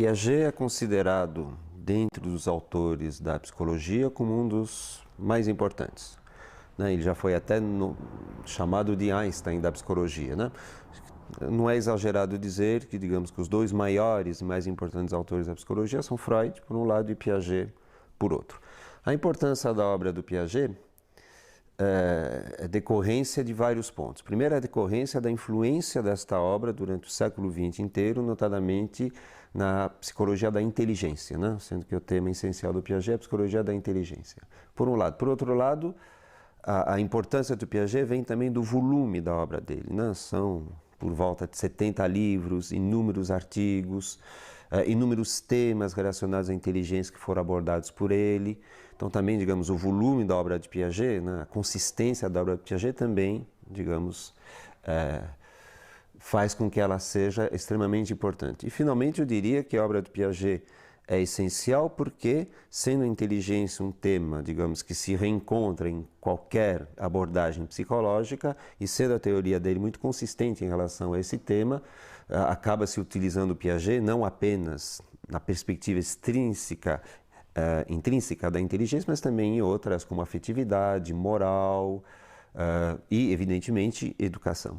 Piaget é considerado, dentre os autores da psicologia, como um dos mais importantes, né? Ele já foi até chamado de Einstein da psicologia, né? Não é exagerado dizer que, digamos, que os dois maiores e mais importantes autores da psicologia são Freud, por um lado, e Piaget, por outro. A importância da obra do Piaget é decorrência de vários pontos. Primeiro, a decorrência da influência desta obra durante o século XX inteiro, notadamente na psicologia da inteligência, né? Sendo que o tema essencial do Piaget é a psicologia da inteligência, por um lado. Por outro lado, a importância do Piaget vem também do volume da obra dele, né? São por volta de 70 livros, inúmeros artigos, inúmeros temas relacionados à inteligência que foram abordados por ele. Então também, digamos, o volume da obra de Piaget, né, a consistência da obra de Piaget também, digamos, faz com que ela seja extremamente importante. E finalmente eu diria que a obra de Piaget é essencial porque, sendo a inteligência um tema, digamos, que se reencontra em qualquer abordagem psicológica, e sendo a teoria dele muito consistente em relação a esse tema, acaba-se utilizando o Piaget não apenas na perspectiva intrínseca da inteligência, mas também em outras como afetividade, moral e, evidentemente, educação.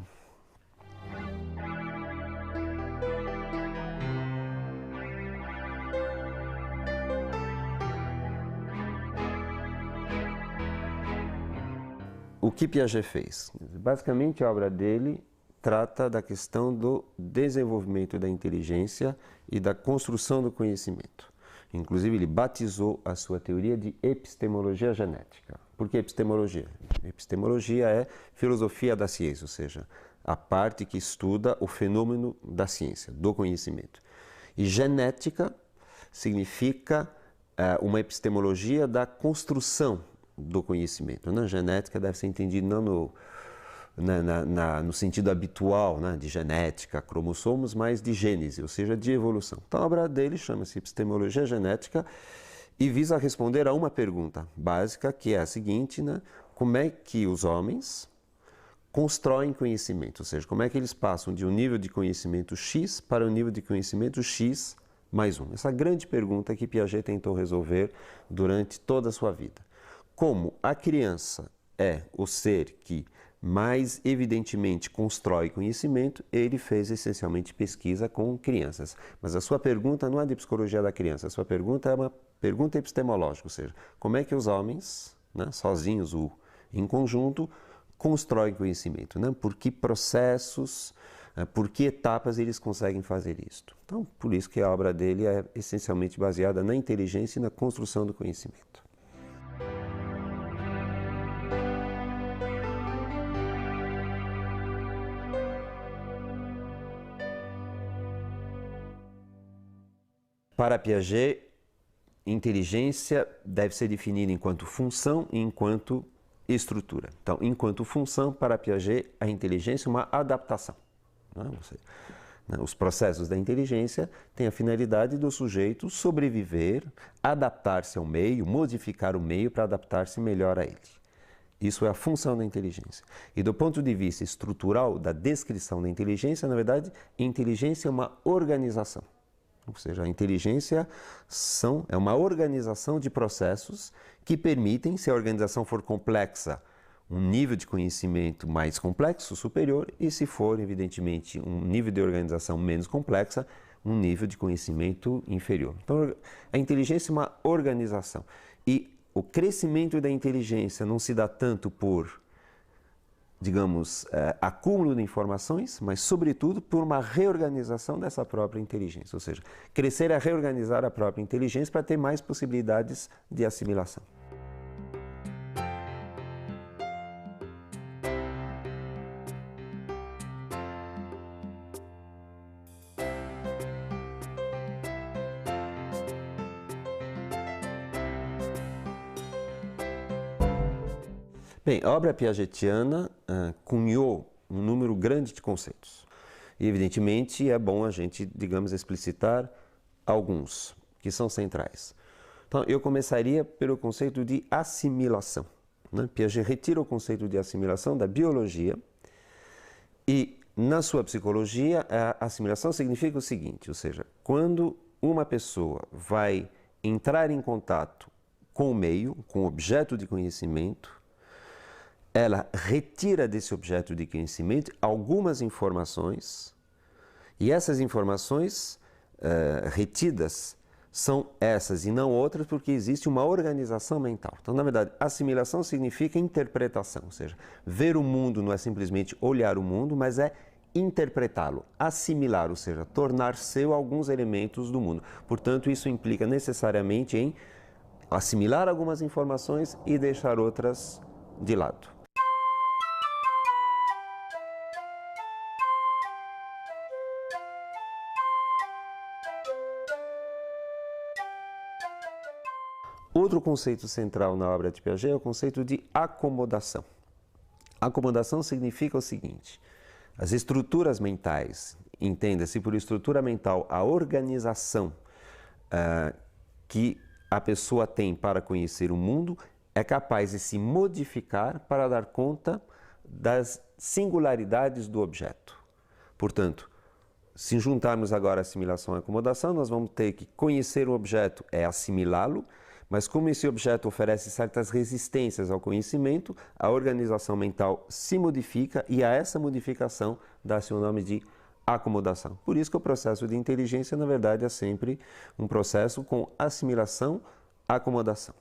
O que Piaget fez? Basicamente, a obra dele trata da questão do desenvolvimento da inteligência e da construção do conhecimento. Inclusive, ele batizou a sua teoria de epistemologia genética. Por que epistemologia? Epistemologia é filosofia da ciência, ou seja, a parte que estuda o fenômeno da ciência, do conhecimento. E genética significa uma epistemologia da construção do conhecimento, né? Genética deve ser entendida não no sentido habitual, né, de genética, cromossomos, mas de gênese, ou seja, de evolução. Então a obra dele chama-se Epistemologia Genética e visa responder a uma pergunta básica, que é a seguinte, né? Como é que os homens constroem conhecimento, ou seja, como é que eles passam de um nível de conhecimento X para um nível de conhecimento X mais um? Essa grande pergunta que Piaget tentou resolver durante toda a sua vida. Como a criança é o ser que mais evidentemente constrói conhecimento, ele fez essencialmente pesquisa com crianças. Mas a sua pergunta não é de psicologia da criança, a sua pergunta é uma pergunta epistemológica, ou seja, como é que os homens, né, sozinhos ou em conjunto, constroem conhecimento, né? Por que processos, por que etapas eles conseguem fazer isto. Então, por isso que a obra dele é essencialmente baseada na inteligência e na construção do conhecimento. Para Piaget, inteligência deve ser definida enquanto função e enquanto estrutura. Então, enquanto função, para Piaget, a inteligência é uma adaptação, né? Os processos da inteligência têm a finalidade do sujeito sobreviver, adaptar-se ao meio, modificar o meio para adaptar-se melhor a ele. Isso é a função da inteligência. E do ponto de vista estrutural da descrição da inteligência, na verdade, inteligência é uma organização. Ou seja, a inteligência é uma organização de processos que permitem, se a organização for complexa, um nível de conhecimento mais complexo, superior, e se for, evidentemente, um nível de organização menos complexa, um nível de conhecimento inferior. Então, a inteligência é uma organização. E o crescimento da inteligência não se dá tanto por, digamos, acúmulo de informações, mas, sobretudo, por uma reorganização dessa própria inteligência. Ou seja, crescer é reorganizar a própria inteligência para ter mais possibilidades de assimilação. Bem, a obra piagetiana cunhou um número grande de conceitos. E, evidentemente, é bom a gente, digamos, explicitar alguns, que são centrais. Então, eu começaria pelo conceito de assimilação, né? Piaget retira o conceito de assimilação da biologia e, na sua psicologia, a assimilação significa o seguinte, ou seja, quando uma pessoa vai entrar em contato com o meio, com o objeto de conhecimento, ela retira desse objeto de conhecimento algumas informações, e essas informações retidas são essas e não outras, porque existe uma organização mental. Então, na verdade, assimilação significa interpretação, ou seja, ver o mundo não é simplesmente olhar o mundo, mas é interpretá-lo, assimilar, ou seja, tornar seu alguns elementos do mundo. Portanto, isso implica necessariamente em assimilar algumas informações e deixar outras de lado. Outro conceito central na obra de Piaget é o conceito de acomodação. Acomodação significa o seguinte: as estruturas mentais, entenda-se por estrutura mental a organização que a pessoa tem para conhecer o mundo, é capaz de se modificar para dar conta das singularidades do objeto. Portanto, se juntarmos agora assimilação e acomodação, nós vamos ter que conhecer o objeto é assimilá-lo, mas como esse objeto oferece certas resistências ao conhecimento, a organização mental se modifica e a essa modificação dá-se o nome de acomodação. Por isso que o processo de inteligência, na verdade, é sempre um processo com assimilação, acomodação.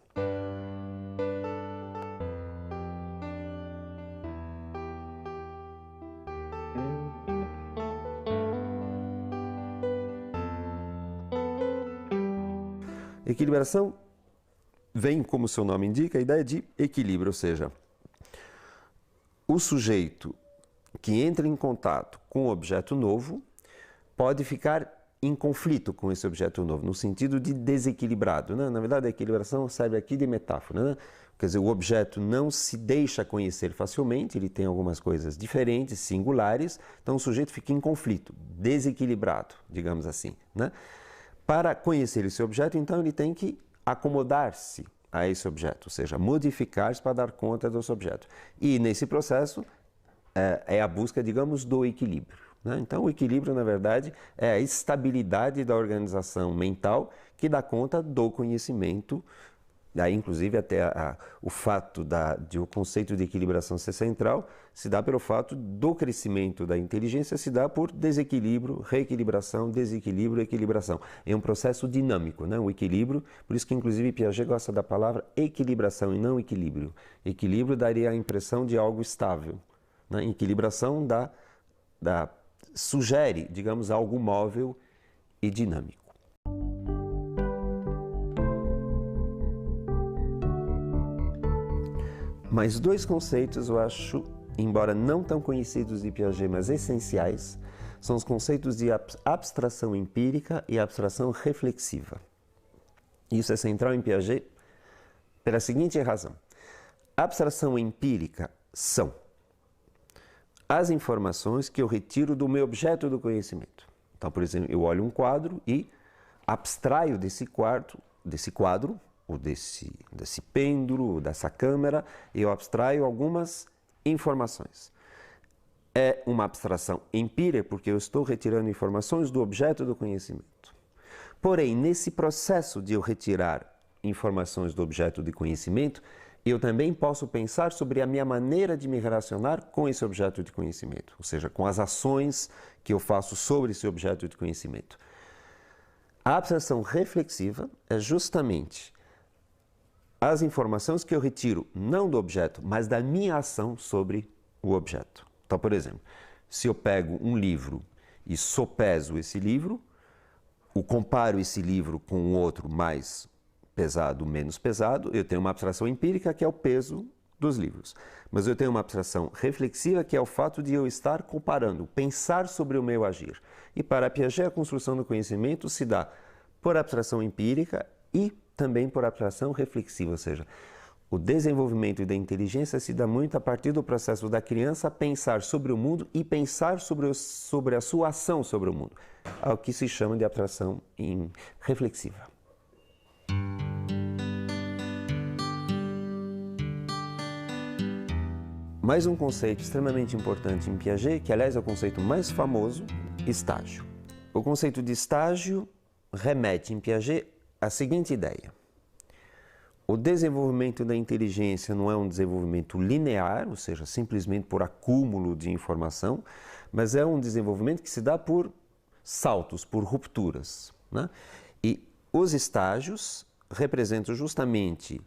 Equilibração vem, como seu nome indica, a ideia de equilíbrio, ou seja, o sujeito que entra em contato com um objeto novo pode ficar em conflito com esse objeto novo, no sentido de desequilibrado, né? Na verdade, a equilibração serve aqui de metáfora, né? Quer dizer, o objeto não se deixa conhecer facilmente, ele tem algumas coisas diferentes, singulares, então o sujeito fica em conflito, desequilibrado, digamos assim, né? Para conhecer esse objeto, então, ele tem que acomodar-se a esse objeto, ou seja, modificar-se para dar conta desse objeto. E nesse processo é a busca, digamos, do equilíbrio, né? Então, o equilíbrio, na verdade, é a estabilidade da organização mental que dá conta do conhecimento. Daí, inclusive, até o fato de o conceito de equilibração ser central se dá pelo fato do crescimento da inteligência se dá por desequilíbrio, reequilibração, desequilíbrio, equilibração. É um processo dinâmico, né? O equilíbrio, por isso que, inclusive, Piaget gosta da palavra equilibração e não equilíbrio. Equilíbrio daria a impressão de algo estável, né? Equilibração sugere, digamos, algo móvel e dinâmico. Mas dois conceitos eu acho, embora não tão conhecidos de Piaget, mas essenciais, são os conceitos de abstração empírica e abstração reflexiva. Isso é central em Piaget pela seguinte razão. A abstração empírica são as informações que eu retiro do meu objeto do conhecimento. Então, por exemplo, eu olho um quadro e abstraio desse quadro, ou desse pêndulo, ou dessa câmera, eu abstraio algumas informações. É uma abstração empírica porque eu estou retirando informações do objeto do conhecimento. Porém, nesse processo de eu retirar informações do objeto de conhecimento, eu também posso pensar sobre a minha maneira de me relacionar com esse objeto de conhecimento, ou seja, com as ações que eu faço sobre esse objeto de conhecimento. A abstração reflexiva é justamente as informações que eu retiro não do objeto, mas da minha ação sobre o objeto. Então, por exemplo, se eu pego um livro e sopeso esse livro, comparo esse livro com um outro mais pesado, menos pesado, eu tenho uma abstração empírica que é o peso dos livros. Mas eu tenho uma abstração reflexiva que é o fato de eu estar comparando, pensar sobre o meu agir. E para Piaget, a construção do conhecimento se dá por abstração empírica e também por abstração reflexiva, ou seja, o desenvolvimento da inteligência se dá muito a partir do processo da criança pensar sobre o mundo e pensar sobre a sua ação sobre o mundo, ao que se chama de abstração reflexiva. Mais um conceito extremamente importante em Piaget, que aliás é o conceito mais famoso, estágio. O conceito de estágio remete em Piaget à seguinte ideia. O desenvolvimento da inteligência não é um desenvolvimento linear, ou seja, simplesmente por acúmulo de informação, mas é um desenvolvimento que se dá por saltos, por rupturas, né? E os estágios representam justamente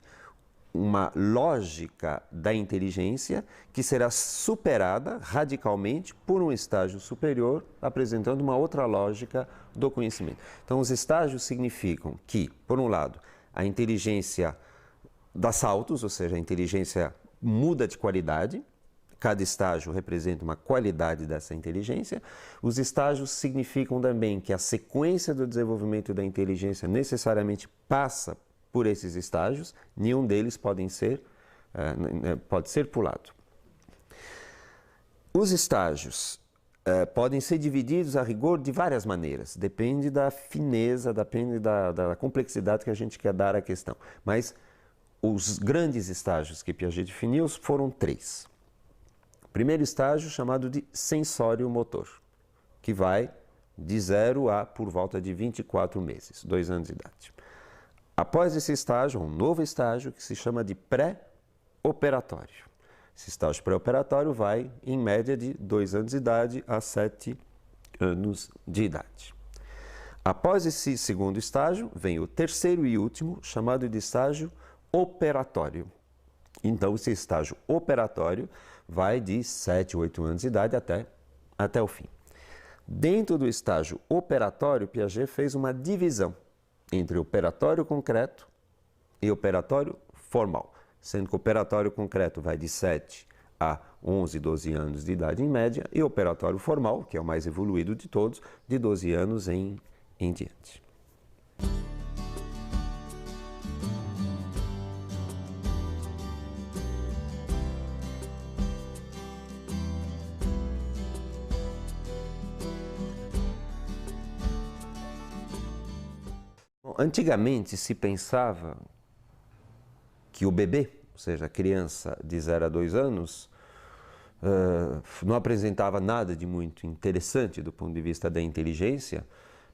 uma lógica da inteligência que será superada radicalmente por um estágio superior, apresentando uma outra lógica do conhecimento. Então, os estágios significam que, por um lado, a inteligência dá saltos, ou seja, a inteligência muda de qualidade. Cada estágio representa uma qualidade dessa inteligência. Os estágios significam também que a sequência do desenvolvimento da inteligência necessariamente passa por esses estágios, nenhum deles pode ser pulado. Os estágios podem ser divididos a rigor de várias maneiras, depende da fineza, depende da complexidade que a gente quer dar à questão. Mas os grandes estágios que Piaget definiu foram 3. O primeiro estágio chamado de sensório-motor, que vai de 0 a por volta de 24 meses, 2 anos de idade. Após esse estágio, um novo estágio que se chama de pré-operatório. Esse estágio pré-operatório vai, em média, de 2 anos de idade a 7 anos de idade. Após esse segundo estágio, vem o terceiro e último, chamado de estágio operatório. Então, esse estágio operatório vai de 7, 8 anos de idade até o fim. Dentro do estágio operatório, Piaget fez uma divisão entre operatório concreto e operatório formal, sendo que o operatório concreto vai de 7 a 11, 12 anos de idade em média, e o operatório formal, que é o mais evoluído de todos, de 12 anos em diante. Antigamente se pensava que o bebê, ou seja, a criança de 0 a 2 anos, não apresentava nada de muito interessante do ponto de vista da inteligência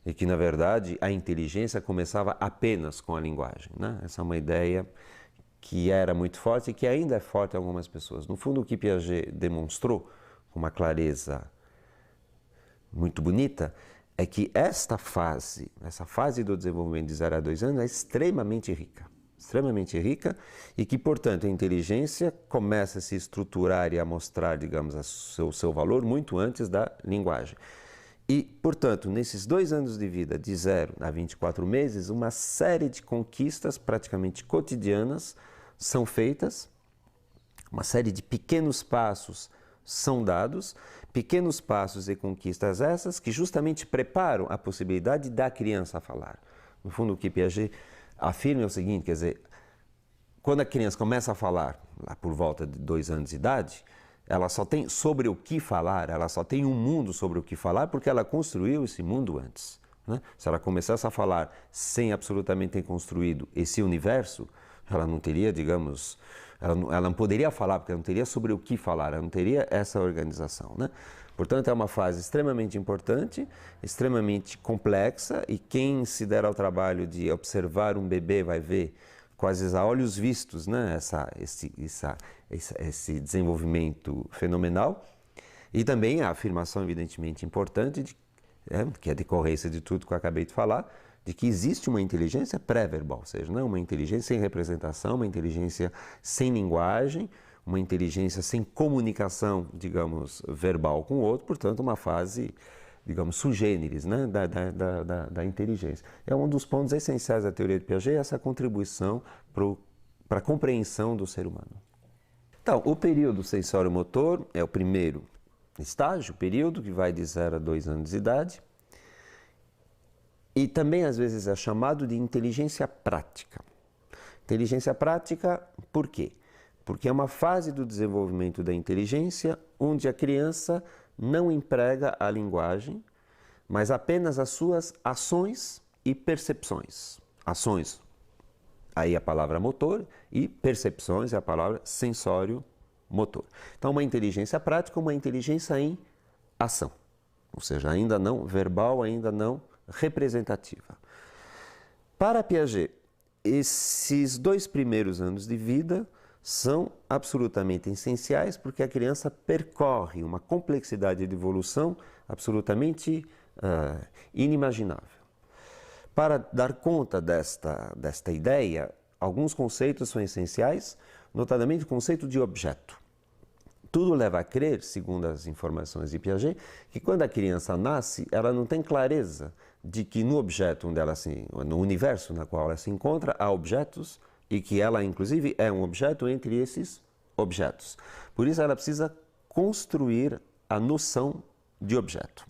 e que, na verdade, a inteligência começava apenas com a linguagem, né? Essa é uma ideia que era muito forte e que ainda é forte em algumas pessoas. No fundo, o que Piaget demonstrou com uma clareza muito bonita, é que essa fase do desenvolvimento de 0 a 2 anos é extremamente rica e que, portanto, a inteligência começa a se estruturar e a mostrar, digamos, o seu valor muito antes da linguagem. E, portanto, nesses 2 anos de vida, de 0 a 24 meses, uma série de conquistas praticamente cotidianas são feitas, uma série de pequenos passos são dados, pequenos passos e conquistas essas que justamente preparam a possibilidade da criança falar. No fundo, o que Piaget afirma é o seguinte, quer dizer, quando a criança começa a falar, lá por volta de 2 anos de idade, ela só tem sobre o que falar, ela só tem um mundo sobre o que falar porque ela construiu esse mundo antes, né? Se ela começasse a falar sem absolutamente ter construído esse universo, ela não teria, digamos, ela não poderia falar, porque ela não teria sobre o que falar, ela não teria essa organização, né? Portanto, é uma fase extremamente importante, extremamente complexa, e quem se der ao trabalho de observar um bebê vai ver quase a olhos vistos, né, esse desenvolvimento fenomenal. E também a afirmação evidentemente importante, que é a decorrência de tudo que eu acabei de falar, de que existe uma inteligência pré-verbal, ou seja, não uma inteligência sem representação, uma inteligência sem linguagem, uma inteligência sem comunicação, digamos, verbal com o outro, portanto, uma fase, digamos, sui generis, né, da inteligência. É um dos pontos essenciais da teoria de Piaget, essa contribuição para a compreensão do ser humano. Então, o período sensório-motor é o primeiro estágio, período que vai de 0 a 2 anos de idade, e também às vezes é chamado de inteligência prática. Inteligência prática, por quê? Porque é uma fase do desenvolvimento da inteligência onde a criança não emprega a linguagem, mas apenas as suas ações e percepções. Ações, aí a palavra motor, e percepções é a palavra sensório-motor. Então, uma inteligência prática é uma inteligência em ação, ou seja, ainda não verbal, ainda não representativa. Para Piaget, esses 2 primeiros anos de vida são absolutamente essenciais porque a criança percorre uma complexidade de evolução absolutamente inimaginável. Para dar conta desta ideia, alguns conceitos são essenciais, notadamente o conceito de objeto. Tudo leva a crer, segundo as informações de Piaget, que quando a criança nasce, ela não tem clareza de que no objeto no universo na qual ela se encontra, há objetos e que ela, inclusive, é um objeto entre esses objetos. Por isso, ela precisa construir a noção de objeto.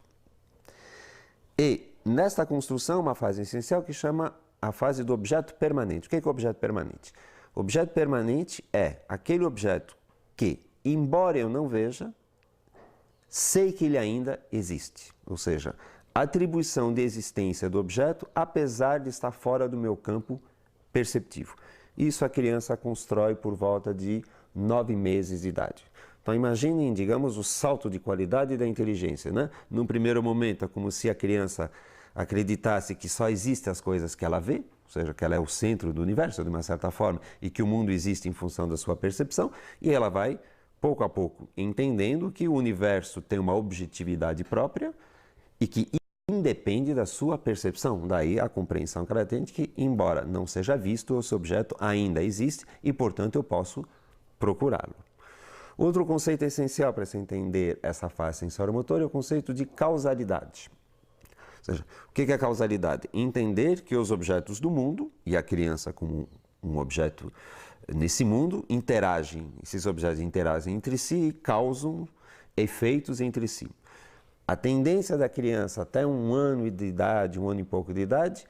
E, nesta construção, uma fase essencial que chama a fase do objeto permanente. O que é o objeto permanente? O objeto permanente é aquele objeto que, embora eu não veja, sei que ele ainda existe. Ou seja, a atribuição de existência do objeto, apesar de estar fora do meu campo perceptivo. Isso a criança constrói por volta de 9 meses de idade. Então imaginem, digamos, o salto de qualidade da inteligência, né? Num primeiro momento é como se a criança acreditasse que só existem as coisas que ela vê, ou seja, que ela é o centro do universo, de uma certa forma, e que o mundo existe em função da sua percepção, e ela vai, pouco a pouco, entendendo que o universo tem uma objetividade própria e que independe da sua percepção. Daí a compreensão que ela tem de que, embora não seja visto, esse objeto ainda existe e, portanto, eu posso procurá-lo. Outro conceito essencial para se entender essa fase sensório-motora é o conceito de causalidade. Ou seja, o que é causalidade? Entender que os objetos do mundo, e a criança como um objeto nesse mundo, esses objetos interagem entre si e causam efeitos entre si. A tendência da criança até 1 ano de idade, 1 ano e pouco de idade,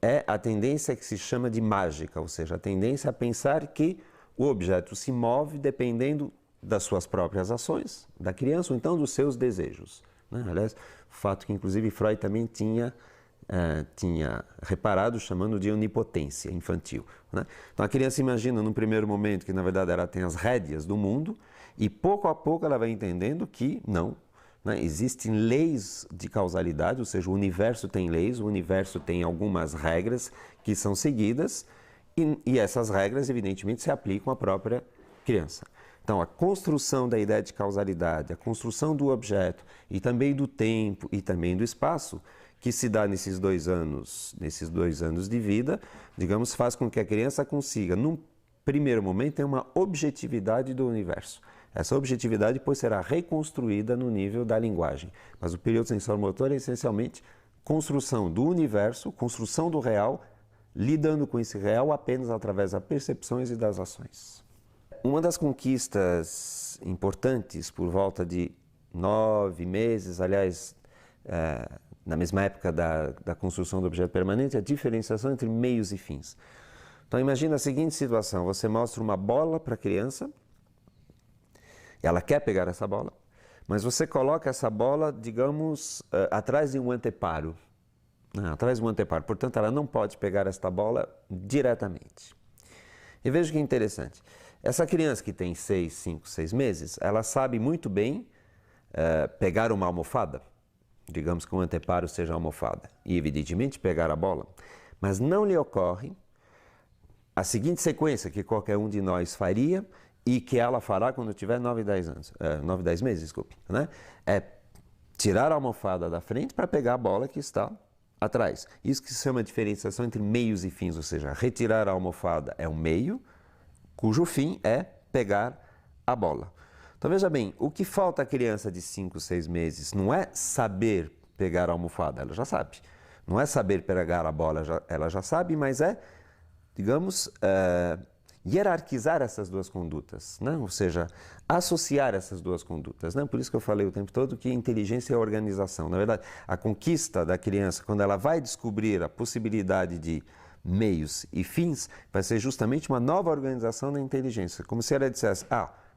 é a tendência que se chama de mágica, ou seja, a tendência a pensar que o objeto se move dependendo das suas próprias ações, da criança, ou então dos seus desejos. Né? Aliás, fato que inclusive Freud também tinha reparado, chamando de onipotência infantil. Né? Então a criança imagina num primeiro momento que na verdade ela tem as rédeas do mundo e pouco a pouco ela vai entendendo que não, né? Existem leis de causalidade, ou seja, o universo tem leis, o universo tem algumas regras que são seguidas e essas regras evidentemente se aplicam à própria criança. Então, a construção da ideia de causalidade, a construção do objeto e também do tempo e também do espaço, que se dá nesses 2 anos de vida, digamos, faz com que a criança consiga, num primeiro momento, ter uma objetividade do universo. Essa objetividade depois será reconstruída no nível da linguagem. Mas o período sensório-motor é essencialmente construção do universo, construção do real, lidando com esse real apenas através das percepções e das ações. Uma das conquistas importantes por volta de 9 meses, aliás, na mesma época da construção do objeto permanente, é a diferenciação entre meios e fins. Então imagina a seguinte situação, você mostra uma bola para a criança, ela quer pegar essa bola, mas você coloca essa bola, digamos, atrás de um anteparo. Atrás de um anteparo, portanto ela não pode pegar esta bola diretamente. E veja que interessante. Essa criança que tem 5, 6 meses, ela sabe muito bem pegar uma almofada, digamos que um anteparo seja a almofada, e evidentemente pegar a bola, mas não lhe ocorre a seguinte sequência que qualquer um de nós faria e que ela fará quando tiver 9, 10 meses, desculpe, né? É tirar a almofada da frente para pegar a bola que está atrás. Isso que se chama diferenciação entre meios e fins, ou seja, retirar a almofada é um meio, cujo fim é pegar a bola. Então veja bem, o que falta à criança de 5, 6 meses não é saber pegar a almofada, ela já sabe. Não é saber pegar a bola, ela já sabe, mas é, digamos, hierarquizar essas duas condutas, né? Ou seja, associar essas duas condutas. Né? Por isso que eu falei o tempo todo que inteligência é organização. Na verdade, a conquista da criança, quando ela vai descobrir a possibilidade de meios e fins, vai ser justamente uma nova organização da inteligência. Como se ela dissesse,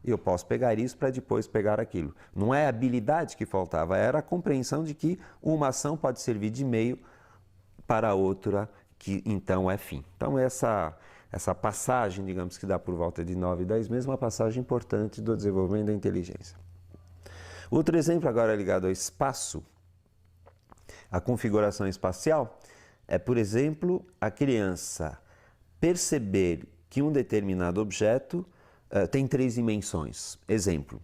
eu posso pegar isso para depois pegar aquilo. Não é a habilidade que faltava, era a compreensão de que uma ação pode servir de meio para outra, que então é fim. Então essa passagem, digamos que dá por volta de 9, 10 meses, uma passagem importante do desenvolvimento da inteligência. Outro exemplo agora ligado ao espaço. A configuração espacial é, por exemplo, a criança perceber que um determinado objeto tem 3 dimensões. Exemplo,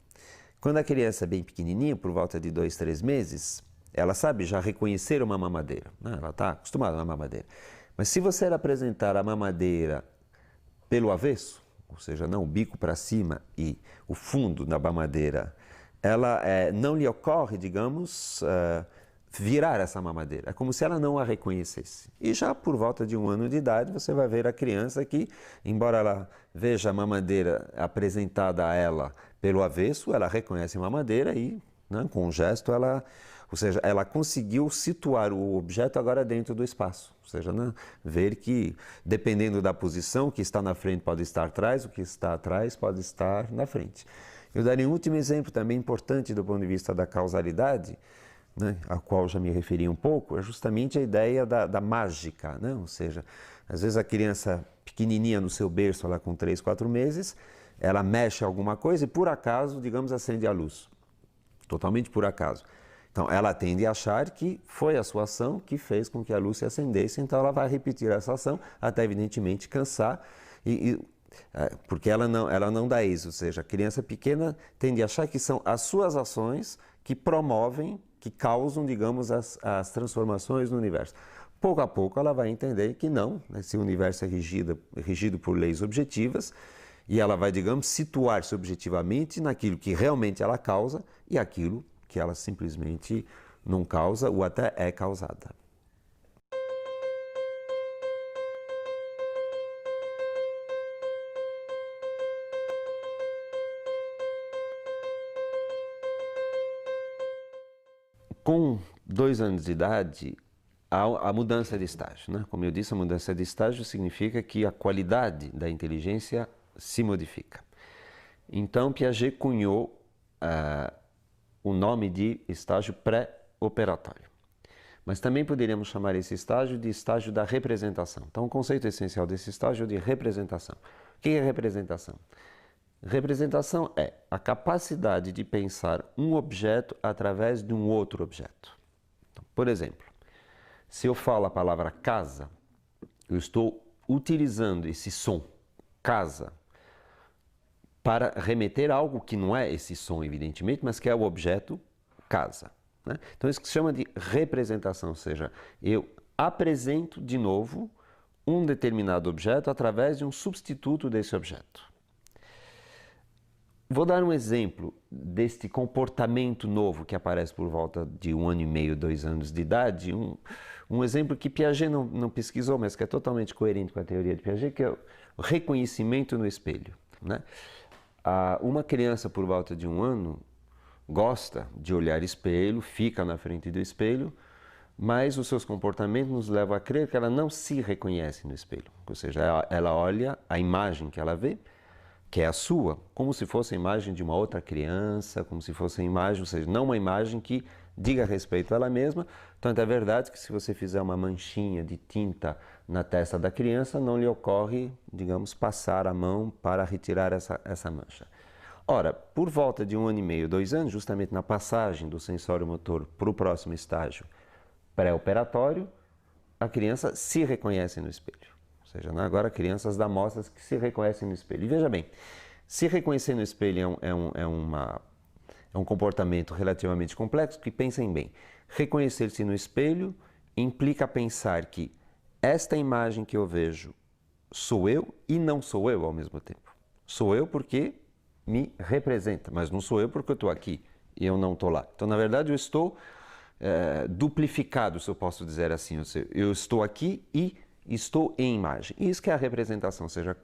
quando a criança é bem pequenininha, por volta de 2, 3 meses, ela sabe já reconhecer uma mamadeira, né? Ela está acostumada a uma mamadeira. Mas se você apresentar a mamadeira pelo avesso, ou seja, não o bico para cima e o fundo da mamadeira, ela não lhe ocorre, digamos, virar essa mamadeira. É como se ela não a reconhecesse. E já por volta de 1 ano de idade, você vai ver a criança que, embora ela veja a mamadeira apresentada a ela pelo avesso, ela reconhece a mamadeira e, né, com um gesto, ou seja, ela conseguiu situar o objeto agora dentro do espaço. Ou seja, né, ver que, dependendo da posição, o que está na frente pode estar atrás, o que está atrás pode estar na frente. Eu daria um último exemplo também importante do ponto de vista da causalidade, né, a qual já me referi um pouco, é justamente a ideia da mágica, né? Ou seja, às vezes a criança pequenininha no seu berço, lá com 3, 4 meses, ela mexe alguma coisa e por acaso, digamos, acende a luz. Totalmente por acaso. Então, ela tende a achar que foi a sua ação que fez com que a luz se acendesse, então ela vai repetir essa ação até, evidentemente, cansar, porque ela não dá êxito. Ou seja, a criança pequena tende a achar que são as suas ações que promovem, que causam, digamos, as transformações no universo. Pouco a pouco ela vai entender que não, esse universo é regido por leis objetivas e ela vai, digamos, situar-se objetivamente naquilo que realmente ela causa e aquilo que ela simplesmente não causa ou até é causada. Com 2 anos de idade, há a mudança de estágio, né? Como eu disse, a mudança de estágio significa que a qualidade da inteligência se modifica. Então, Piaget cunhou o nome de estágio pré-operatório. Mas também poderíamos chamar esse estágio de estágio da representação. Então, o conceito essencial desse estágio é de representação. O que é representação? Representação é a capacidade de pensar um objeto através de um outro objeto. Então, por exemplo, se eu falo a palavra casa, eu estou utilizando esse som, casa, para remeter a algo que não é esse som, evidentemente, mas que é o objeto casa, né? Então, isso que se chama de representação, ou seja, eu apresento de novo um determinado objeto através de um substituto desse objeto. Vou dar um exemplo deste comportamento novo que aparece por volta de 1 ano e meio, 2 anos de idade. Um exemplo que Piaget não pesquisou, mas que é totalmente coerente com a teoria de Piaget, que é o reconhecimento no espelho, né? Uma criança por volta de 1 ano gosta de olhar espelho, fica na frente do espelho, mas os seus comportamentos nos levam a crer que ela não se reconhece no espelho. Ou seja, ela olha a imagem que ela vê, que é a sua, como se fosse a imagem de uma outra criança, como se fosse a imagem, ou seja, não uma imagem que diga respeito a ela mesma. Tanto é verdade que se você fizer uma manchinha de tinta na testa da criança, não lhe ocorre, digamos, passar a mão para retirar essa mancha. Ora, por volta de 1 ano e meio, 2 anos, justamente na passagem do sensório motor para o próximo estágio pré-operatório, a criança se reconhece no espelho. Ou seja, agora crianças da amostras que se reconhecem no espelho. E veja bem, se reconhecer no espelho é um comportamento relativamente complexo, que pensem bem. Reconhecer-se no espelho implica pensar que esta imagem que eu vejo sou eu e não sou eu ao mesmo tempo. Sou eu porque me representa, mas não sou eu porque eu estou aqui e eu não estou lá. Então, na verdade, eu estou duplificado, se eu posso dizer assim. Ou seja, eu estou aqui e estou em imagem. Isso que é a representação, ou seja,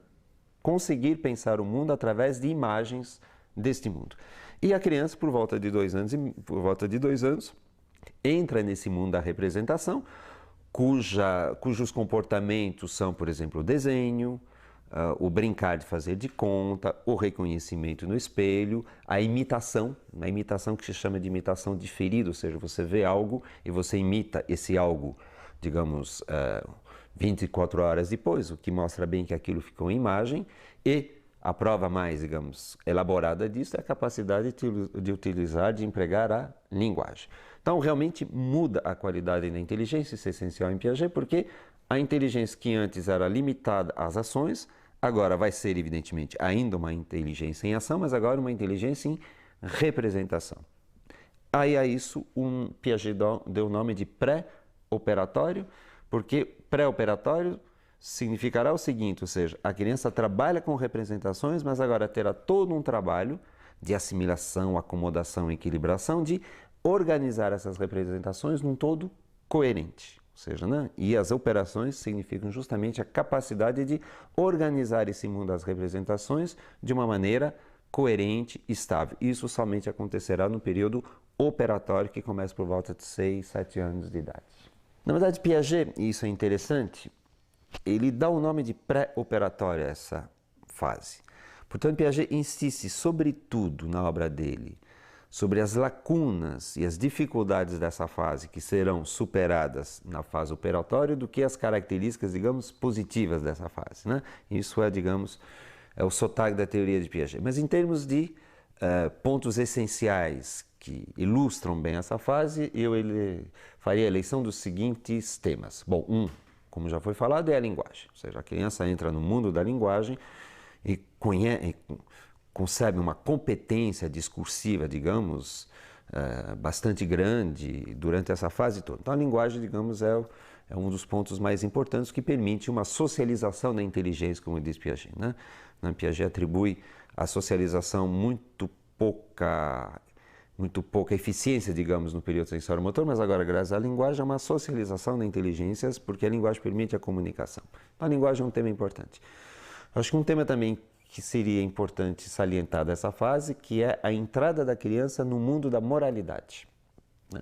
conseguir pensar o mundo através de imagens deste mundo. E a criança, por volta de 2 anos, entra nesse mundo da representação, cujos comportamentos são, por exemplo, o desenho, o brincar de fazer de conta, o reconhecimento no espelho, a imitação que se chama de imitação diferida, ou seja, você vê algo e você imita esse algo, digamos, 24 horas depois, o que mostra bem que aquilo ficou em imagem, e A prova mais, digamos, elaborada disso é a capacidade de utilizar, de empregar a linguagem. Então, realmente muda a qualidade da inteligência, isso é essencial em Piaget, porque a inteligência que antes era limitada às ações, agora vai ser, evidentemente, ainda uma inteligência em ação, mas agora uma inteligência em representação. Aí a isso, Piaget deu o nome de pré-operatório, porque pré-operatório significará o seguinte, ou seja, a criança trabalha com representações, mas agora terá todo um trabalho de assimilação, acomodação, equilibração, de organizar essas representações num todo coerente. Ou seja, né? E as operações significam justamente a capacidade de organizar esse mundo das representações de uma maneira coerente e estável. Isso somente acontecerá no período operatório, que começa por volta de 6, 7 anos de idade. Na verdade, Piaget, e isso é interessante, ele dá o nome de pré-operatório a essa fase. Portanto, Piaget insiste, sobretudo na obra dele, sobre as lacunas e as dificuldades dessa fase que serão superadas na fase operatória do que as características, digamos, positivas dessa fase, né? Isso é, digamos, é o sotaque da teoria de Piaget. Mas em termos de pontos essenciais que ilustram bem essa fase, eu faria a eleição dos seguintes temas. Bom, como já foi falado, é a linguagem. Ou seja, a criança entra no mundo da linguagem e concebe uma competência discursiva, digamos, bastante grande durante essa fase toda. Então, a linguagem, digamos, é um dos pontos mais importantes que permite uma socialização da inteligência, como diz Piaget, né? Piaget atribui à socialização muito pouca eficiência, digamos, no período sensório-motor, mas agora, graças à linguagem, é uma socialização da inteligência, porque a linguagem permite a comunicação. Então, a linguagem é um tema importante. Acho que um tema também que seria importante salientar dessa fase, que é a entrada da criança no mundo da moralidade.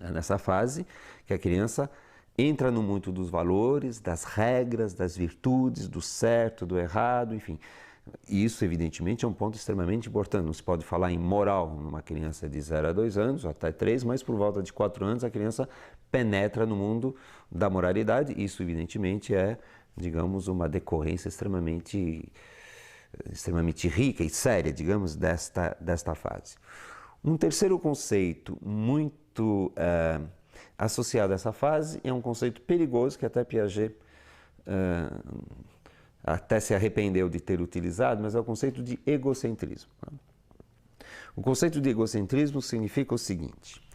É nessa fase que a criança entra no mundo dos valores, das regras, das virtudes, do certo, do errado, enfim. E isso, evidentemente, é um ponto extremamente importante. Não se pode falar em moral numa criança de 0 a 2 anos, ou até 3, mas por volta de 4 anos a criança penetra no mundo da moralidade. Isso, evidentemente, é, digamos, uma decorrência extremamente rica e séria, digamos, desta fase. Um terceiro conceito muito associado a essa fase é um conceito perigoso que até Piaget até se arrependeu de ter utilizado, mas é o conceito de egocentrismo. O conceito de egocentrismo significa o seguinte: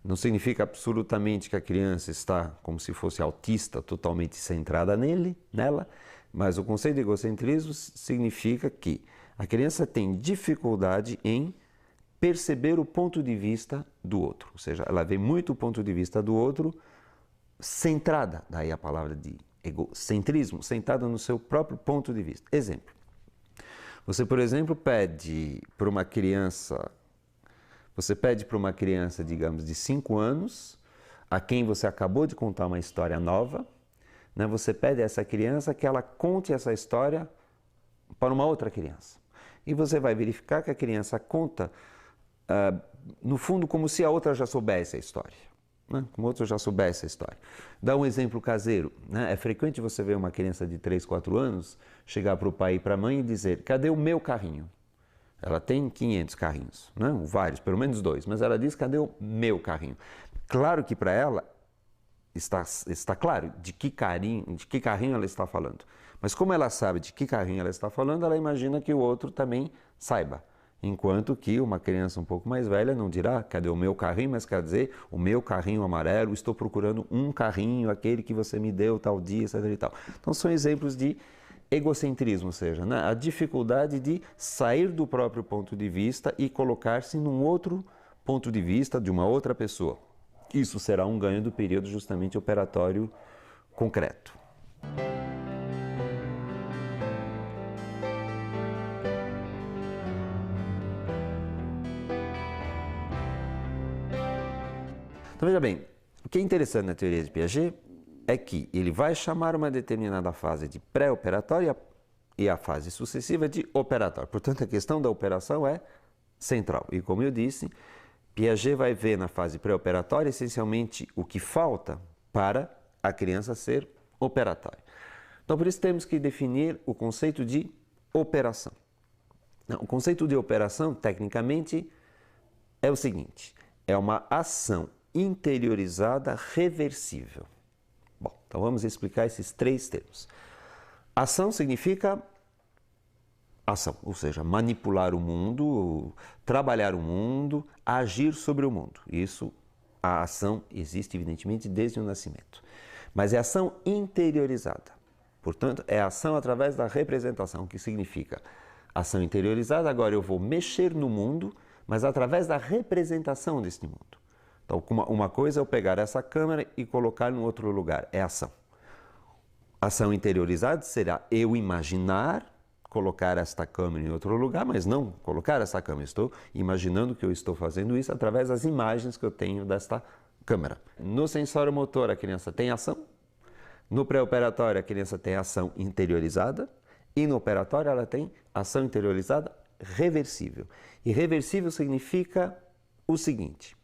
não significa absolutamente que a criança está como se fosse autista, totalmente centrada nela, mas o conceito de egocentrismo significa que a criança tem dificuldade em perceber o ponto de vista do outro, ou seja, ela vê muito o ponto de vista do outro centrada, daí a palavra de egocentrismo, centrada no seu próprio ponto de vista. Exemplo, você, por exemplo, pede para uma criança, digamos, de 5 anos, a quem você acabou de contar uma história nova, né? Você pede a essa criança que ela conte essa história para uma outra criança. E você vai verificar que a criança conta, no fundo, como se a outra já soubesse a história. Como outro já soubesse a história. Dá um exemplo caseiro, né? É frequente você ver uma criança de 3, 4 anos chegar para o pai e para a mãe e dizer: cadê o meu carrinho? Ela tem 500 carrinhos, né? Vários, pelo menos 2, mas ela diz: cadê o meu carrinho? Claro que para ela está claro de que carrinho ela está falando. Mas como ela sabe de que carrinho ela está falando, ela imagina que o outro também saiba. Enquanto que uma criança um pouco mais velha não dirá: cadê o meu carrinho? Mas quer dizer, o meu carrinho amarelo, estou procurando um carrinho, aquele que você me deu tal dia, etc. e tal. Então são exemplos de egocentrismo, ou seja, né? A dificuldade de sair do próprio ponto de vista e colocar-se num outro ponto de vista de uma outra pessoa. Isso será um ganho do período justamente operatório concreto. Então, veja bem, o que é interessante na teoria de Piaget é que ele vai chamar uma determinada fase de pré-operatória e a fase sucessiva de operatória. Portanto, a questão da operação é central. E, como eu disse, Piaget vai ver na fase pré-operatória essencialmente o que falta para a criança ser operatória. Então, por isso temos que definir o conceito de operação. Não, o conceito de operação, tecnicamente, é o seguinte: é uma ação interiorizada reversível. Bom, então vamos explicar esses 3 termos. Ação significa ação, ou seja, manipular o mundo, trabalhar o mundo, agir sobre o mundo. Isso, a ação existe evidentemente desde o nascimento. Mas é ação interiorizada. Portanto, é ação através da representação, que significa ação interiorizada. Agora eu vou mexer no mundo, mas através da representação deste mundo. Então, uma coisa é eu pegar essa câmera e colocar em outro lugar, é ação. Ação interiorizada será eu imaginar colocar esta câmera em outro lugar, mas não colocar essa câmera. Estou imaginando que eu estou fazendo isso através das imagens que eu tenho desta câmera. No sensório motor, a criança tem ação. No pré-operatório, a criança tem ação interiorizada. E no operatório, ela tem ação interiorizada reversível. E reversível significa o seguinte: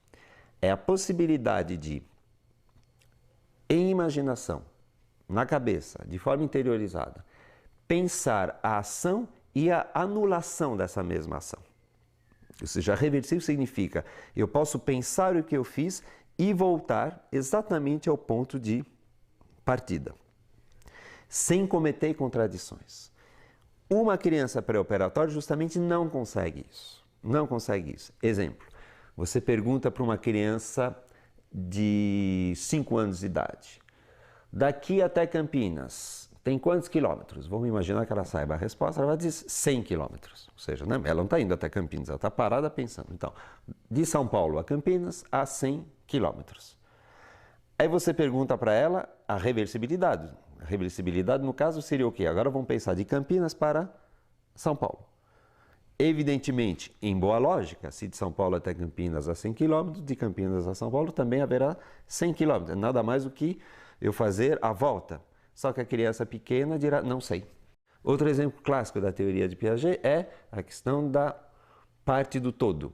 é a possibilidade de, em imaginação, na cabeça, de forma interiorizada, pensar a ação e a anulação dessa mesma ação. Ou seja, reversível significa eu posso pensar o que eu fiz e voltar exatamente ao ponto de partida, sem cometer contradições. Uma criança pré-operatória justamente não consegue isso. Não consegue isso. Exemplo, você pergunta para uma criança de 5 anos de idade: daqui até Campinas tem quantos quilômetros? Vamos imaginar que ela saiba a resposta, ela vai dizer 100 quilômetros. Ou seja, né? Ela não está indo até Campinas, ela está parada pensando. Então, de São Paulo a Campinas, há 100 quilômetros. Aí você pergunta para ela a reversibilidade. A reversibilidade, no caso, seria o quê? Agora vamos pensar de Campinas para São Paulo. Evidentemente, em boa lógica, se de São Paulo até Campinas há 100 km, de Campinas a São Paulo também haverá 100 km. Nada mais do que eu fazer a volta. Só que a criança pequena dirá, não sei. Outro exemplo clássico da teoria de Piaget é a questão da parte do todo.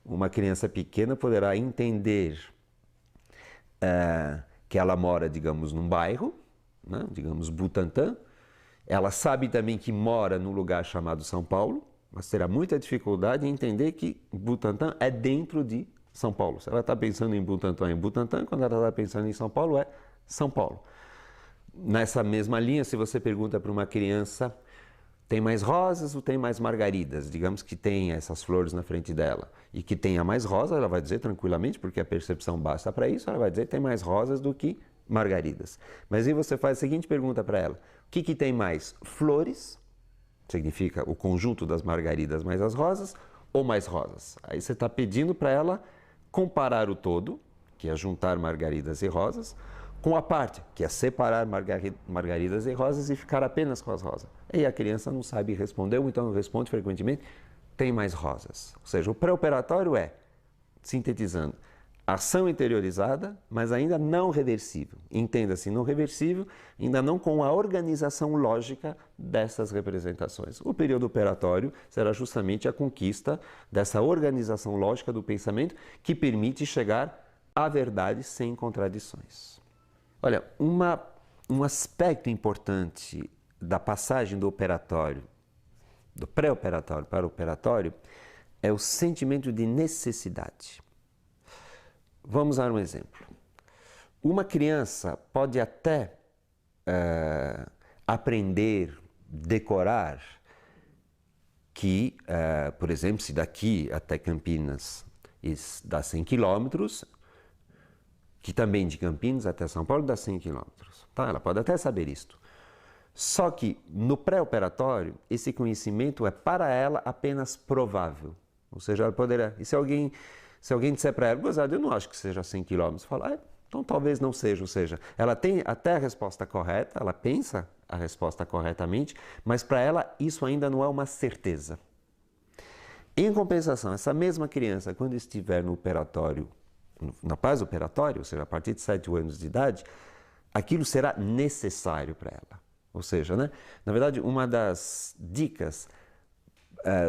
Uma criança pequena poderá entender que ela mora, digamos, num bairro, né? Digamos Butantã. Ela sabe também que mora num lugar chamado São Paulo, mas terá muita dificuldade em entender que Butantã é dentro de São Paulo. Se ela está pensando em Butantã, quando ela está pensando em São Paulo, é São Paulo. Nessa mesma linha, se você pergunta para uma criança, tem mais rosas ou tem mais margaridas? Digamos que tem essas flores na frente dela e que tenha mais rosas, ela vai dizer tranquilamente, porque a percepção basta para isso, ela vai dizer que tem mais rosas do que margaridas. Mas aí você faz a seguinte pergunta para ela: o que tem mais? Flores, significa o conjunto das margaridas mais as rosas, ou mais rosas? Aí você está pedindo para ela comparar o todo, que é juntar margaridas e rosas, com a parte, que é separar margaridas e rosas e ficar apenas com as rosas. E a criança não sabe responder, ou então responde frequentemente, tem mais rosas. Ou seja, o pré-operatório é, sintetizando, ação interiorizada, mas ainda não reversível. Entenda-se, não reversível, ainda não com a organização lógica dessas representações. O período operatório será justamente a conquista dessa organização lógica do pensamento que permite chegar à verdade sem contradições. Olha, um aspecto importante da passagem do operatório, do pré-operatório para o operatório, é o sentimento de necessidade. Vamos dar um exemplo. Uma criança pode até aprender, decorar, que, por exemplo, se daqui até Campinas dá 100 quilômetros, que também de Campinas até São Paulo dá 100 quilômetros. Tá? Ela pode até saber isto. Só que no pré-operatório, esse conhecimento é para ela apenas provável. Ou seja, ela poderá... E se alguém disser para ela, gozado, eu não acho que seja 100 quilômetros, fala, então talvez não seja. Ou seja, ela tem até a resposta correta, ela pensa a resposta corretamente, mas para ela isso ainda não é uma certeza. Em compensação, essa mesma criança, quando estiver no operatório, na fase operatória, ou seja, a partir de 7 anos de idade, aquilo será necessário para ela. Ou seja, né? Na verdade, uma das dicas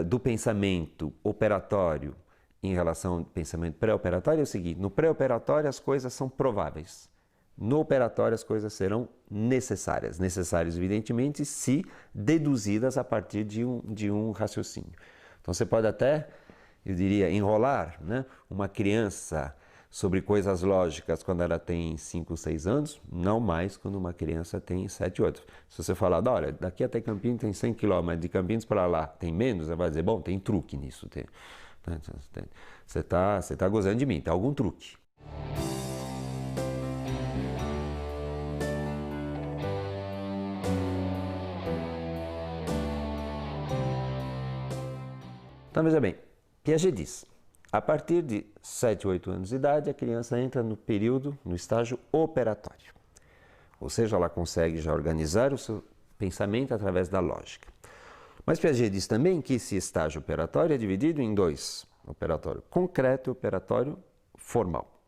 do pensamento operatório em relação ao pensamento pré-operatório é o seguinte: no pré-operatório as coisas são prováveis. No operatório as coisas serão necessárias. Necessárias, evidentemente, se deduzidas a partir de um raciocínio. Então você pode até, eu diria, enrolar, né, uma criança sobre coisas lógicas quando ela tem 5, 6 anos, não mais quando uma criança tem 7, 8. Se você falar, olha, daqui até Campinas tem 100 km, mas de Campinas para lá tem menos, ela vai dizer, bom, tem truque nisso. Você tá gozando de mim, tem algum truque. Então veja bem, Piaget diz, a partir de 7, 8 anos de idade, a criança entra no estágio operatório. Ou seja, ela consegue já organizar o seu pensamento através da lógica. Mas Piaget diz também que esse estágio operatório é dividido em dois, operatório concreto e operatório formal.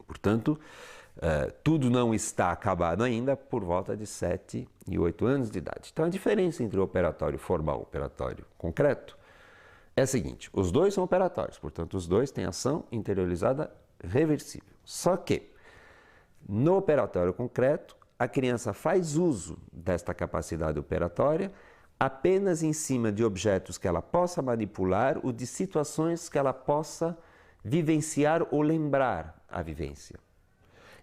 Portanto, tudo não está acabado ainda por volta de 7 e 8 anos de idade. Então a diferença entre o operatório formal e o operatório concreto é a seguinte, os dois são operatórios, portanto os dois têm ação interiorizada reversível. Só que no operatório concreto, a criança faz uso desta capacidade operatória apenas em cima de objetos que ela possa manipular ou de situações que ela possa vivenciar ou lembrar a vivência.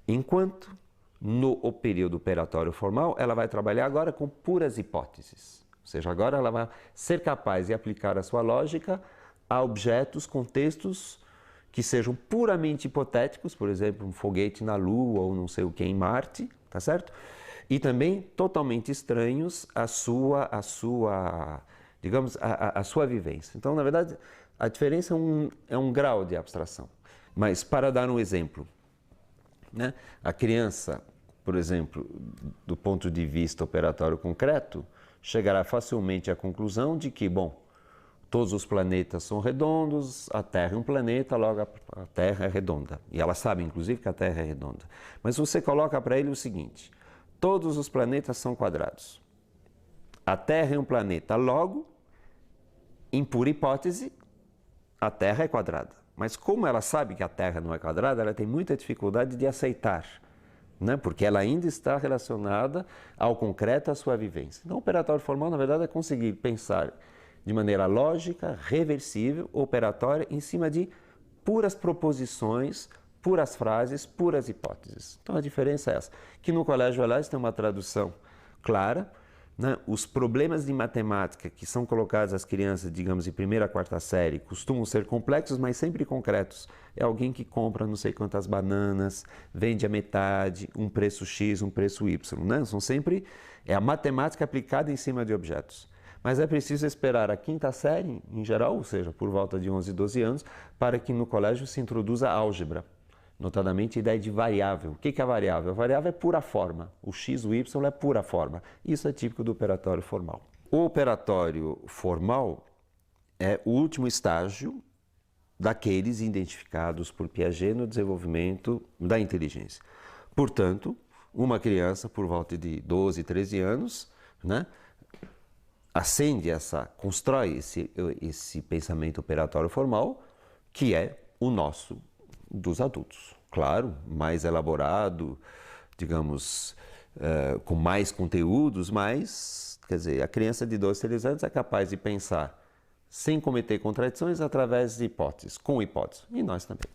Enquanto no período operatório formal, ela vai trabalhar agora com puras hipóteses. Ou seja, agora ela vai ser capaz de aplicar a sua lógica a objetos, contextos que sejam puramente hipotéticos, por exemplo, um foguete na Lua ou não sei o que em Marte, tá certo? E também totalmente estranhos à sua vivência. Então, na verdade, a diferença é um grau de abstração. Mas, para dar um exemplo, né? A criança, por exemplo, do ponto de vista operatório concreto, chegará facilmente à conclusão de que, bom, todos os planetas são redondos, a Terra é um planeta, logo a Terra é redonda. E ela sabe, inclusive, que a Terra é redonda. Mas você coloca para ele o seguinte, todos os planetas são quadrados. A Terra é um planeta, logo, em pura hipótese, a Terra é quadrada. Mas como ela sabe que a Terra não é quadrada, ela tem muita dificuldade de aceitar, né? Porque ela ainda está relacionada ao concreto, à sua vivência. Então, o operatório formal, na verdade, é conseguir pensar de maneira lógica, reversível, operatória, em cima de puras proposições, puras frases, puras hipóteses. Então, a diferença é essa. Que no Colégio Elás tem uma tradução clara, né? Os problemas de matemática que são colocados às crianças, digamos, de primeira a quarta série, costumam ser complexos, mas sempre concretos. É alguém que compra não sei quantas bananas, vende a metade, um preço X, um preço Y, né? São sempre a matemática aplicada em cima de objetos. Mas é preciso esperar a quinta série, em geral, ou seja, por volta de 11, 12 anos, para que no colégio se introduza a álgebra. Notadamente a ideia de variável. O que é a variável? A variável é pura forma. O x, o y é pura forma. Isso é típico do operatório formal. O operatório formal é o último estágio daqueles identificados por Piaget no desenvolvimento da inteligência. Portanto, uma criança por volta de 12, 13 anos, né, constrói esse pensamento operatório formal, que é o nosso dos adultos. Claro, mais elaborado, digamos, com mais conteúdos, mas, quer dizer, a criança de 12, 13 anos é capaz de pensar sem cometer contradições através de hipóteses, com hipóteses. E nós também.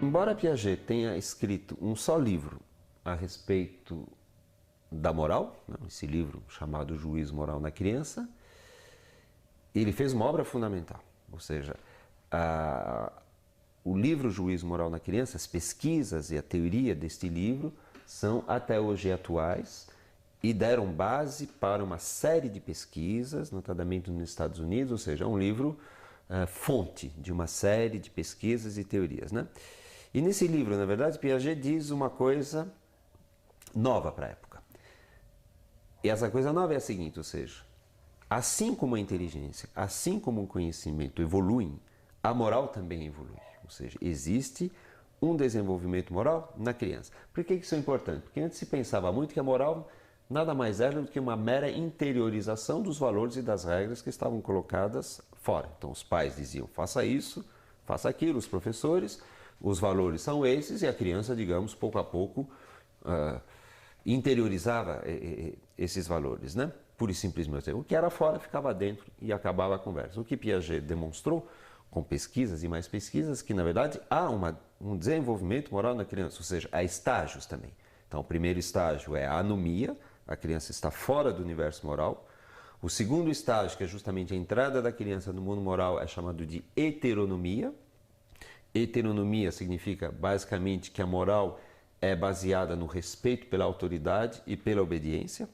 Embora Piaget tenha escrito um só livro a respeito da moral, né, esse livro chamado Juízo Moral na Criança, ele fez uma obra fundamental, ou seja, o livro Juízo Moral na Criança, as pesquisas e a teoria deste livro são até hoje atuais e deram base para uma série de pesquisas, notadamente nos Estados Unidos, ou seja, é um livro fonte de uma série de pesquisas e teorias, né? E nesse livro, na verdade, Piaget diz uma coisa nova para a época. E essa coisa nova é a seguinte, ou seja, assim como a inteligência, assim como o conhecimento evoluem, a moral também evolui. Ou seja, existe um desenvolvimento moral na criança. Por que isso é importante? Porque antes se pensava muito que a moral nada mais era do que uma mera interiorização dos valores e das regras que estavam colocadas fora. Então os pais diziam, faça isso, faça aquilo, os professores, os valores são esses, e a criança, digamos, pouco a pouco interiorizava esses valores, né? Pura e simplesmente. O que era fora ficava dentro e acabava a conversa. O que Piaget demonstrou, com pesquisas e mais pesquisas, que na verdade há um desenvolvimento moral na criança, ou seja, há estágios também. Então o primeiro estágio é a anomia, a criança está fora do universo moral. O segundo estágio, que é justamente a entrada da criança no mundo moral, é chamado de heteronomia. Heteronomia significa basicamente que a moral é baseada no respeito pela autoridade e pela obediência.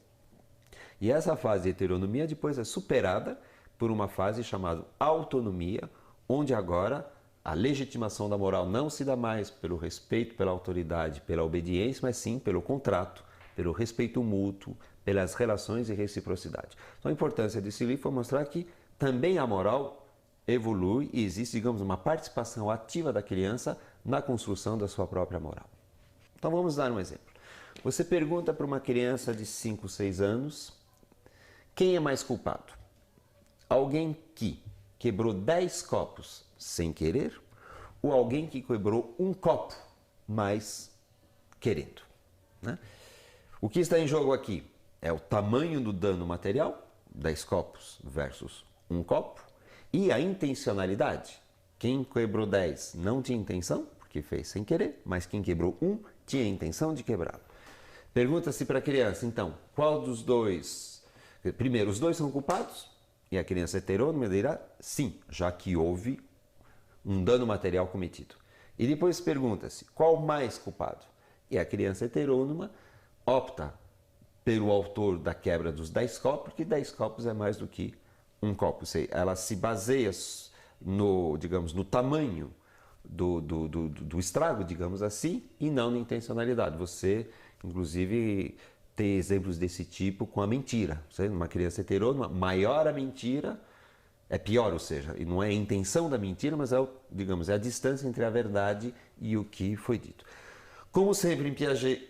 E essa fase de heteronomia depois é superada por uma fase chamada autonomia, onde agora a legitimação da moral não se dá mais pelo respeito pela autoridade, pela obediência, mas sim pelo contrato, pelo respeito mútuo, pelas relações e reciprocidade. Então a importância desse livro foi mostrar que também a moral evolui e existe, digamos, uma participação ativa da criança na construção da sua própria moral. Então vamos dar um exemplo. Você pergunta para uma criança de 5, 6 anos, quem é mais culpado? Alguém que quebrou 10 copos sem querer ou alguém que quebrou um copo, mas querendo, né? O que está em jogo aqui é o tamanho do dano material, 10 copos versus um copo, e a intencionalidade. Quem quebrou 10 não tinha intenção, porque fez sem querer, mas quem quebrou um tinha a intenção de quebrá-lo. Pergunta-se para a criança, então, qual dos dois... Primeiro, os dois são culpados? E a criança heterônoma dirá sim, já que houve um dano material cometido. E depois pergunta-se, qual mais culpado? E a criança heterônoma opta pelo autor da quebra dos 10 copos, porque 10 copos é mais do que um copo. Ela se baseia no, digamos, no tamanho do estrago, digamos assim, e não na intencionalidade. Você, inclusive, tem exemplos desse tipo com a mentira. Uma criança heterônoma, maior a mentira, é pior, ou seja, não é a intenção da mentira, mas é, digamos, é a distância entre a verdade e o que foi dito. Como sempre em Piaget,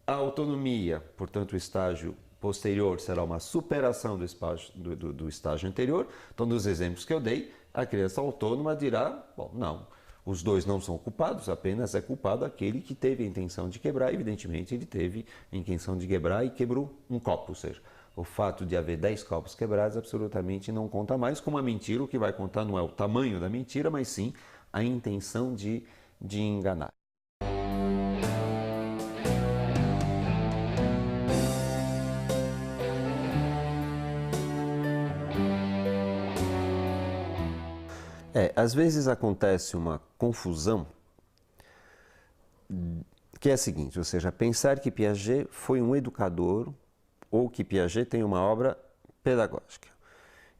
a autonomia, portanto, o estágio posterior será uma superação do estágio anterior. Então, dos exemplos que eu dei, a criança autônoma dirá, bom, não, os dois não são culpados, apenas é culpado aquele que teve a intenção de quebrar. Evidentemente, ele teve a intenção de quebrar e quebrou um copo, ou seja, o fato de haver 10 copos quebrados absolutamente não conta mais. Como a mentira, o que vai contar não é o tamanho da mentira, mas sim a intenção de enganar. Às vezes acontece uma confusão que é a seguinte, ou seja, pensar que Piaget foi um educador ou que Piaget tem uma obra pedagógica.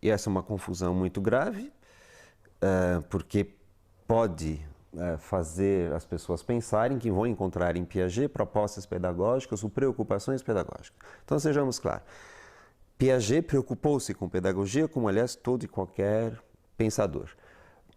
E essa é uma confusão muito grave, porque pode fazer as pessoas pensarem que vão encontrar em Piaget propostas pedagógicas ou preocupações pedagógicas. Então sejamos claros, Piaget preocupou-se com pedagogia, como aliás todo e qualquer pensador.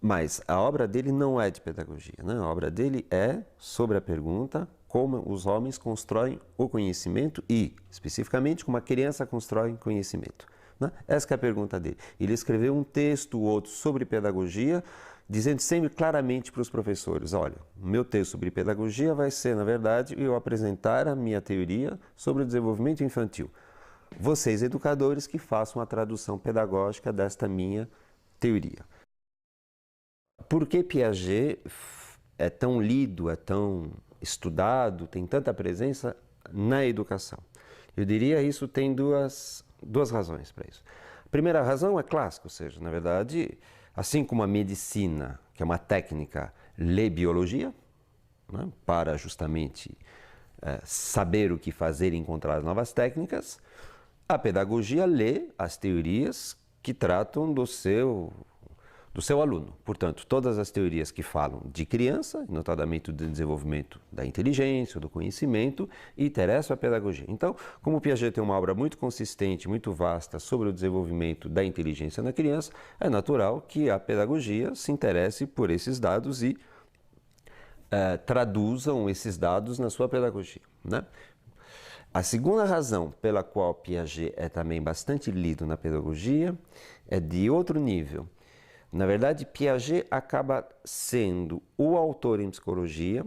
Mas a obra dele não é de pedagogia, né? A obra dele é sobre a pergunta como os homens constroem o conhecimento e, especificamente, como a criança constrói conhecimento, né? Essa é a pergunta dele. Ele escreveu um texto ou outro sobre pedagogia, dizendo sempre claramente para os professores, olha, o meu texto sobre pedagogia vai ser, na verdade, eu apresentar a minha teoria sobre o desenvolvimento infantil. Vocês, educadores, que façam a tradução pedagógica desta minha teoria. Por que Piaget é tão lido, é tão estudado, tem tanta presença na educação? Eu diria isso tem duas razões para isso. A primeira razão é clássica, ou seja, na verdade, assim como a medicina, que é uma técnica, lê biologia, né, para justamente saber o que fazer e encontrar novas técnicas, a pedagogia lê as teorias que tratam do seu aluno. Portanto, todas as teorias que falam de criança, notadamente do desenvolvimento da inteligência, do conhecimento, interessam a pedagogia. Então, como Piaget tem uma obra muito consistente, muito vasta sobre o desenvolvimento da inteligência na criança, é natural que a pedagogia se interesse por esses dados e traduzam esses dados na sua pedagogia, né? A segunda razão pela qual Piaget é também bastante lido na pedagogia é de outro nível. Na verdade, Piaget acaba sendo o autor em psicologia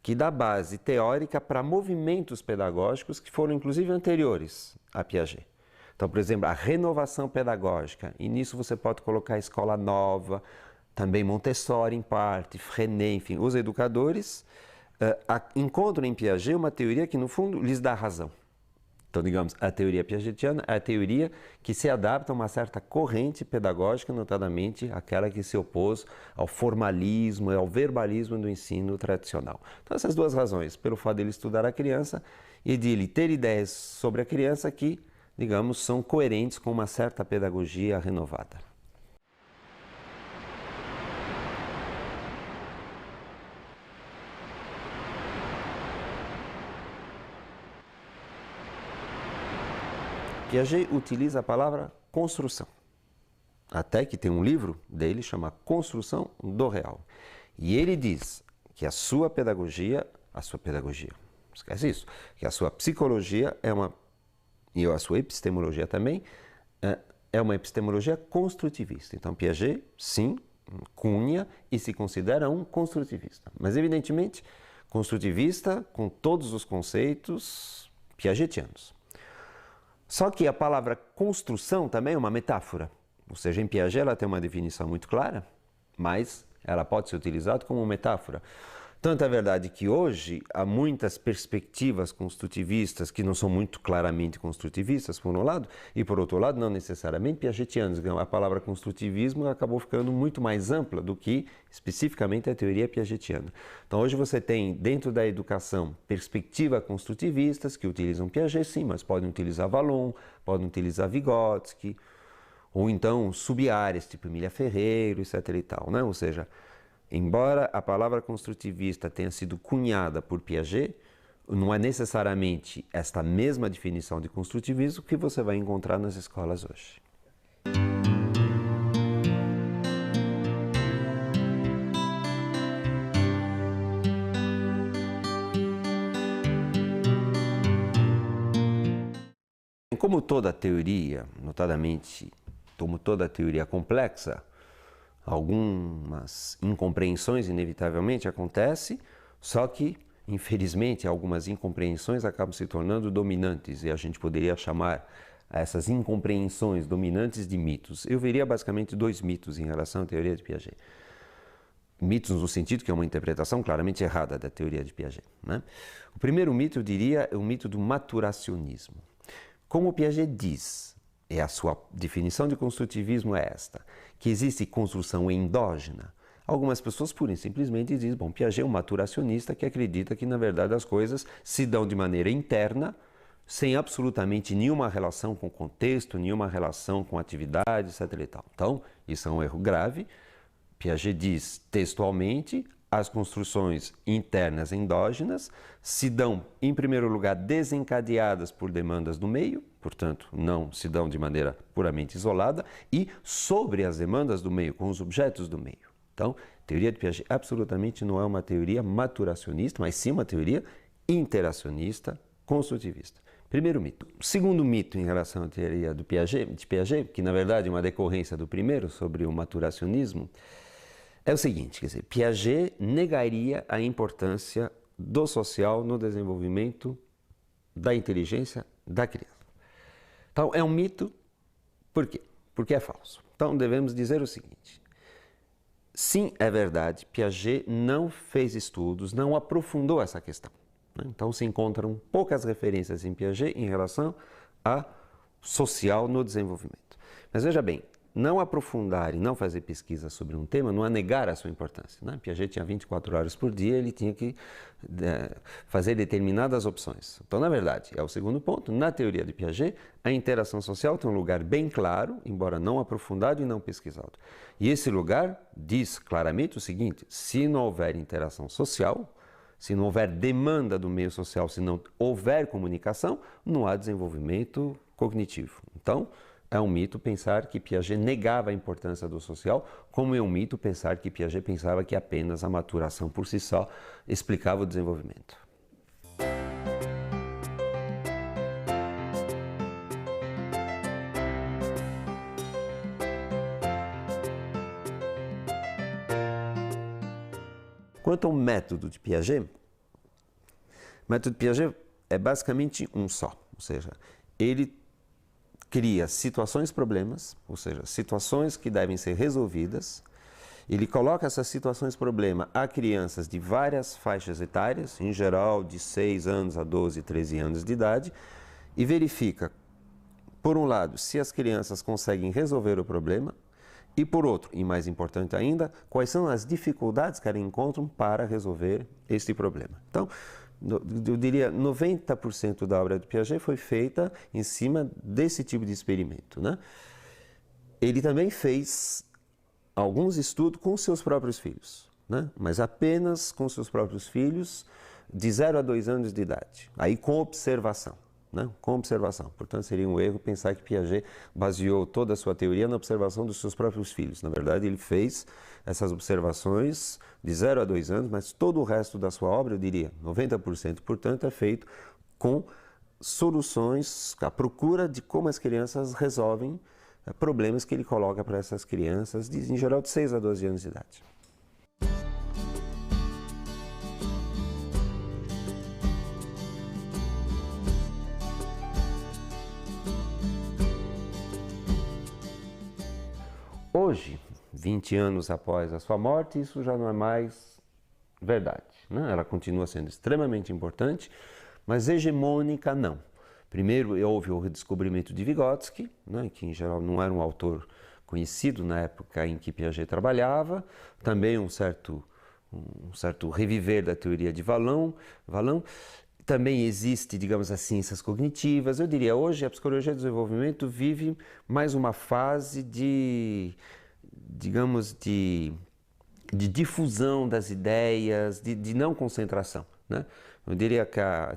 que dá base teórica para movimentos pedagógicos que foram inclusive anteriores a Piaget. Então, por exemplo, a renovação pedagógica, e nisso você pode colocar a escola nova, também Montessori em parte, Freinet, enfim, os educadores encontram em Piaget uma teoria que, no fundo, lhes dá razão. Então, digamos, a teoria piagetiana é a teoria que se adapta a uma certa corrente pedagógica, notadamente aquela que se opôs ao formalismo e ao verbalismo do ensino tradicional. Então, essas duas razões, pelo fato de ele estudar a criança e de ele ter ideias sobre a criança que, digamos, são coerentes com uma certa pedagogia renovada. Piaget utiliza a palavra construção, até que tem um livro dele chamado Construção do Real. E ele diz que a sua pedagogia, esquece isso, que a sua psicologia e a sua epistemologia também, é uma epistemologia construtivista. Então Piaget, sim, cunha e se considera um construtivista. Mas evidentemente, construtivista com todos os conceitos piagetianos. Só que a palavra construção também é uma metáfora, ou seja, em Piaget ela tem uma definição muito clara, mas ela pode ser utilizada como metáfora. Tanto é verdade que hoje há muitas perspectivas construtivistas que não são muito claramente construtivistas, por um lado, e por outro lado, não necessariamente piagetianas. A palavra construtivismo acabou ficando muito mais ampla do que especificamente a teoria piagetiana. Então hoje você tem, dentro da educação, perspectivas construtivistas que utilizam Piaget, sim, mas podem utilizar Vallon, podem utilizar Vygotsky, ou então sub-áreas, tipo Emília Ferreiro, etc. e tal, né? Ou seja, embora a palavra construtivista tenha sido cunhada por Piaget, não é necessariamente esta mesma definição de construtivismo que você vai encontrar nas escolas hoje. Como toda teoria, notadamente, como toda teoria complexa, algumas incompreensões inevitavelmente acontecem, só que, infelizmente, algumas incompreensões acabam se tornando dominantes e a gente poderia chamar essas incompreensões dominantes de mitos. Eu veria basicamente dois mitos em relação à teoria de Piaget. Mitos no sentido que é uma interpretação claramente errada da teoria de Piaget, né? O primeiro mito, eu diria, é o mito do maturacionismo. Como Piaget diz, e a sua definição de construtivismo é esta, que existe construção endógena. Algumas pessoas pura e simplesmente dizem, bom, Piaget é um maturacionista que acredita que, na verdade, as coisas se dão de maneira interna, sem absolutamente nenhuma relação com o contexto, nenhuma relação com atividade, etc. e tal. Então, isso é um erro grave. Piaget diz textualmente, as construções internas endógenas se dão, em primeiro lugar, desencadeadas por demandas do meio, portanto, não se dão de maneira puramente isolada, e sobre as demandas do meio, com os objetos do meio. Então, a teoria de Piaget absolutamente não é uma teoria maturacionista, mas sim uma teoria interacionista, construtivista. Primeiro mito. O segundo mito em relação à teoria de Piaget, que na verdade é uma decorrência do primeiro, sobre o maturacionismo, é o seguinte, quer dizer, Piaget negaria a importância do social no desenvolvimento da inteligência da criança. Então, é um mito, por quê? Porque é falso. Então, devemos dizer o seguinte, sim, é verdade, Piaget não fez estudos, não aprofundou essa questão, né? Então, se encontram poucas referências em Piaget em relação a social no desenvolvimento. Mas veja bem, não aprofundar e não fazer pesquisa sobre um tema não é negar a sua importância, né? Piaget tinha 24 horas por dia, ele tinha que fazer determinadas opções. Então, na verdade, é o segundo ponto, na teoria de Piaget, a interação social tem um lugar bem claro, embora não aprofundado e não pesquisado. E esse lugar diz claramente o seguinte, se não houver interação social, se não houver demanda do meio social, se não houver comunicação, não há desenvolvimento cognitivo. Então, É um mito pensar que Piaget negava a importância do social, como é um mito pensar que Piaget pensava que apenas a maturação por si só explicava o desenvolvimento. Quanto ao método de Piaget, o método de Piaget é basicamente um só, ou seja, ele cria situações-problemas, ou seja, situações que devem ser resolvidas. Ele coloca essas situações-problema a crianças de várias faixas etárias, em geral de 6 anos a 12, 13 anos de idade, e verifica, por um lado, se as crianças conseguem resolver o problema, e por outro, e mais importante ainda, quais são as dificuldades que elas encontram para resolver este problema. Então, eu diria 90% da obra de Piaget foi feita em cima desse tipo de experimento, né? Ele também fez alguns estudos com seus próprios filhos, né? Mas apenas com seus próprios filhos de 0 a 2 anos de idade, aí com observação. Né? Com observação. Portanto, seria um erro pensar que Piaget baseou toda a sua teoria na observação dos seus próprios filhos. Na verdade, ele fez essas observações de 0 a 2 anos, mas todo o resto da sua obra, eu diria 90%, portanto, é feito com soluções, à procura de como as crianças resolvem problemas que ele coloca para essas crianças, em geral de 6 a 12 anos de idade. Hoje, 20 anos após a sua morte, isso já não é mais verdade, né? Ela continua sendo extremamente importante, mas hegemônica não. Primeiro houve o redescobrimento de Vygotsky, né, que em geral não era um autor conhecido na época em que Piaget trabalhava, também um certo reviver da teoria de Vallon. Também existe, digamos, as ciências cognitivas. Eu diria, hoje a psicologia do desenvolvimento vive mais uma fase de, digamos, de difusão das ideias, de não concentração, né? Eu diria que a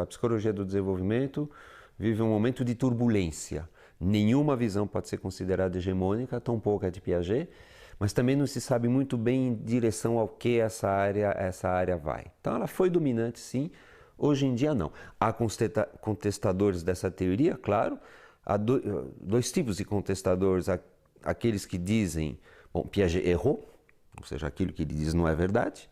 psicologia do desenvolvimento vive um momento de turbulência. Nenhuma visão pode ser considerada hegemônica, tampouco a de Piaget, mas também não se sabe muito bem em direção ao que essa área vai. Então ela foi dominante, sim. Hoje em dia, não. Há contestadores dessa teoria, claro. Há dois tipos de contestadores. Aqueles que dizem, bom, Piaget errou, ou seja, aquilo que ele diz não é verdade.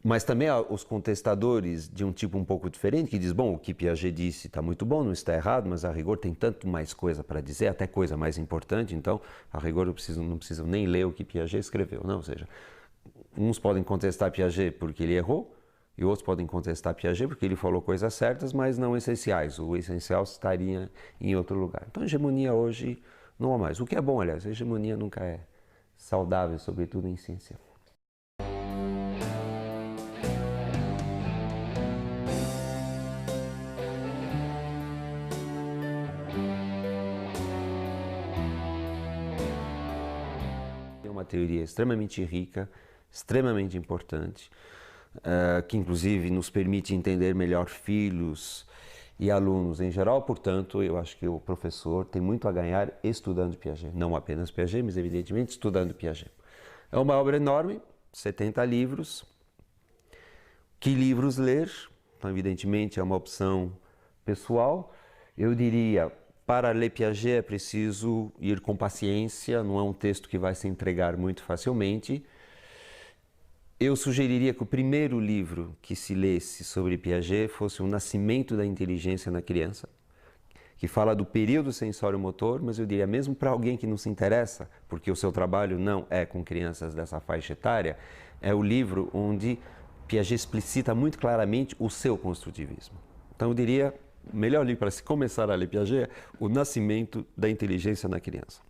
Mas também há os contestadores de um tipo um pouco diferente, que diz, bom, o que Piaget disse está muito bom, não está errado, mas a rigor tem tanto mais coisa para dizer, até coisa mais importante, então, a rigor não precisam nem ler o que Piaget escreveu. Não, ou seja, uns podem contestar Piaget porque ele errou, e outros podem contestar Piaget porque ele falou coisas certas, mas não essenciais. O essencial estaria em outro lugar. Então, a hegemonia hoje não há mais. O que é bom, aliás, a hegemonia nunca é saudável, sobretudo em ciência. É uma teoria extremamente rica, extremamente importante, que inclusive nos permite entender melhor filhos e alunos em geral. Portanto, eu acho que o professor tem muito a ganhar estudando Piaget. Não apenas Piaget, mas evidentemente estudando Piaget. É uma obra enorme, 70 livros. Que livros ler? Então, evidentemente, é uma opção pessoal. Eu diria, para ler Piaget é preciso ir com paciência, não é um texto que vai se entregar muito facilmente. Eu sugeriria que o primeiro livro que se lesse sobre Piaget fosse O Nascimento da Inteligência na Criança, que fala do período sensório-motor, mas eu diria mesmo para alguém que não se interessa, porque o seu trabalho não é com crianças dessa faixa etária, é o livro onde Piaget explicita muito claramente o seu construtivismo. Então eu diria, o melhor livro para se começar a ler Piaget é O Nascimento da Inteligência na Criança.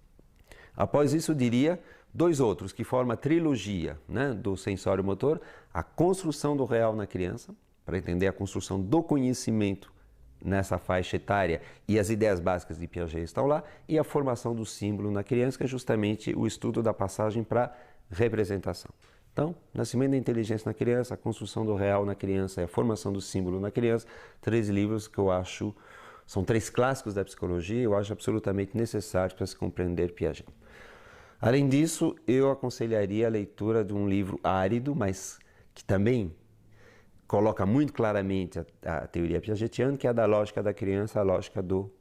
Após isso, eu diria dois outros que formam a trilogia, né, do sensório-motor: A Construção do Real na Criança, para entender a construção do conhecimento nessa faixa etária, e as ideias básicas de Piaget estão lá, e A Formação do Símbolo na Criança, que é justamente o estudo da passagem para representação. Então, Nascimento da Inteligência na Criança, A Construção do Real na Criança e A Formação do Símbolo na Criança, 3 livros que eu acho São 3 clássicos da psicologia e eu acho absolutamente necessários para se compreender Piaget. Além disso, eu aconselharia a leitura de um livro árido, mas que também coloca muito claramente a teoria piagetiana, que é a da lógica da criança, a lógica do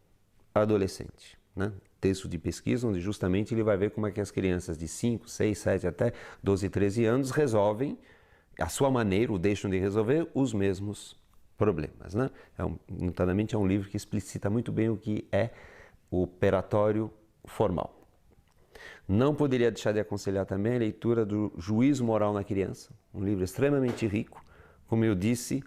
adolescente, né? Texto de pesquisa onde justamente ele vai ver como é que as crianças de 5, 6, 7 até 12, 13 anos resolvem, à sua maneira, ou deixam de resolver os mesmos problemas, né? Notadamente é um livro que explicita muito bem o que é o operatório formal. Não poderia deixar de aconselhar também a leitura do Juízo Moral na Criança, um livro extremamente rico, como eu disse,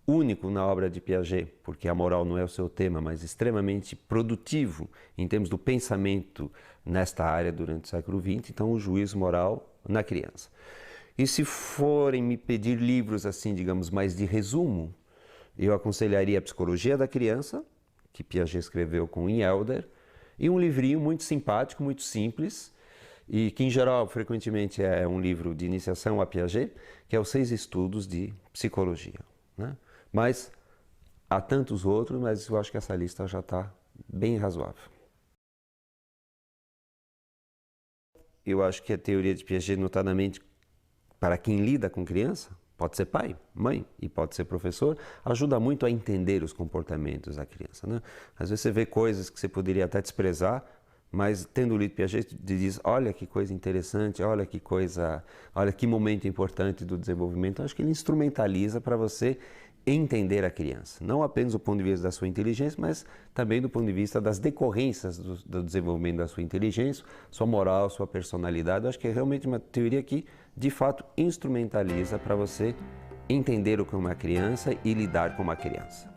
único na obra de Piaget, porque a moral não é o seu tema, mas extremamente produtivo em termos do pensamento nesta área durante o século XX, então o Juízo Moral na Criança. E se forem me pedir livros assim, digamos, mais de resumo, eu aconselharia a Psicologia da Criança, que Piaget escreveu com Ian Elder, e um livrinho muito simpático, muito simples, e que em geral frequentemente é um livro de iniciação a Piaget, que é os 6 estudos de psicologia, né? Mas há tantos outros, mas eu acho que essa lista já está bem razoável. Eu acho que a teoria de Piaget, notadamente para quem lida com criança, pode ser pai, mãe e pode ser professor, ajuda muito a entender os comportamentos da criança, né? Às vezes você vê coisas que você poderia até desprezar, mas tendo lido Piaget, diz, olha que coisa interessante, olha que momento importante do desenvolvimento. Acho que ele instrumentaliza para você entender a criança, não apenas do ponto de vista da sua inteligência, mas também do ponto de vista das decorrências do desenvolvimento da sua inteligência, sua moral, sua personalidade. Eu acho que é realmente uma teoria que, de fato, instrumentaliza para você entender o que é uma criança e lidar com uma criança.